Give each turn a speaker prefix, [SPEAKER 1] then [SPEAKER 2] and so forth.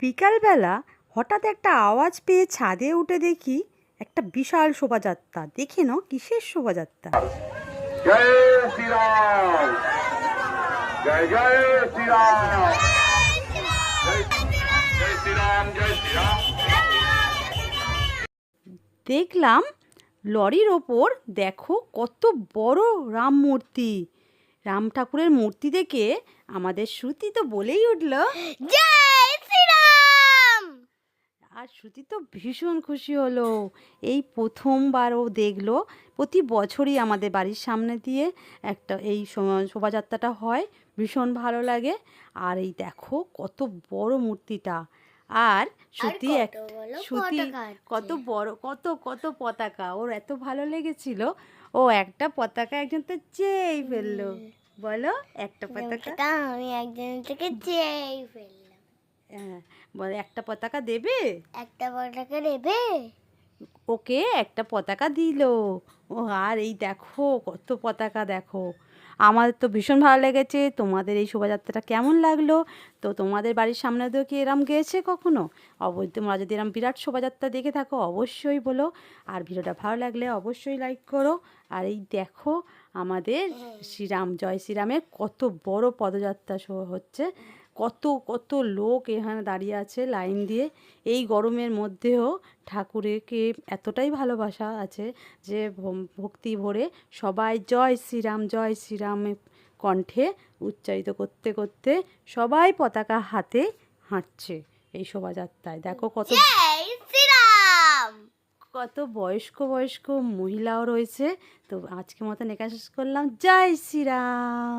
[SPEAKER 1] বিকালবেলা হঠাৎ একটা আওয়াজ পেয়ে ছাদে উঠে দেখি একটা বিশাল শোভাযাত্রা। দেখে নাও কিসের শোভাযাত্রা।
[SPEAKER 2] জয় শ্রীরাম, জয় জয় শ্রীরাম, জয় জয় শ্রীরাম, জয় শ্রীরাম।
[SPEAKER 1] দেখলাম লরির ওপর দেখো কত বড় রাম মূর্তি। রাম ঠাকুরের মূর্তি দেখে আমাদের শ্রুতি তো বলেই উঠল
[SPEAKER 3] জয় শ্রীরাম।
[SPEAKER 1] আর শ্রুতি তো ভীষণ খুশি হলো। এই প্রথমবার ও দেখলো। প্রতি বছরই আমাদের বাড়ির সামনে দিয়ে একটা এই শোভাযাত্রাটা হয়, ভীষণ ভালো লাগে। আর এই দেখো কত বড় মূর্তিটা। আর শ্রুতি শ্রুতি কত বড় কত কত পতাকা, ওর এত ভালো লেগেছিল। ও একটা পতাকা একজন তো চেয়েই ফেললো। বলো একটা পতাকা
[SPEAKER 3] আমি একজন থেকে চেয়ে ফেললাম।
[SPEAKER 1] হ্যাঁ, বলে একটা পতাকা দেবে।
[SPEAKER 3] একটা পতাকা দেবে।
[SPEAKER 1] ওকে একটা পতাকা দিল। ও আর এই দেখো কত পতাকা দেখো। আমাদের তো ভীষণ ভালো লেগেছে। তোমাদের এই শোভাযাত্রাটা কেমন লাগলো? তো তোমাদের বাড়ির সামনে দিয়েও কি এরম গিয়েছে কখনো? অবশ্যই তোমরা যদি এরম বিরাট শোভাযাত্রা দেখে থাকো অবশ্যই বলো। আর ভিডিওটা ভালো লাগলে অবশ্যই লাইক করো। আর এই দেখো আমাদের শ্রীরাম জয় শ্রীরামের কত বড় পদযাত্রা হচ্ছে। কত কত লোক এখানে দাঁড়িয়ে আছে লাইন দিয়ে। এই গরমের মধ্যেও ঠাকুরকে এতটাই ভালোবাসা আছে যে ভক্তি ভরে সবাই জয় শ্রীরামের কণ্ঠে উচ্চারিত করতে করতে সবাই পতাকা হাতে হাঁটছে এই শোভাযাত্রায়। দেখো কত
[SPEAKER 3] জয় শ্রীরাম।
[SPEAKER 1] কত বয়স্ক বয়স্ক মহিলাও রয়েছে। তো আজকের মতন এখানে শেষ করলাম। জয় শ্রীরাম।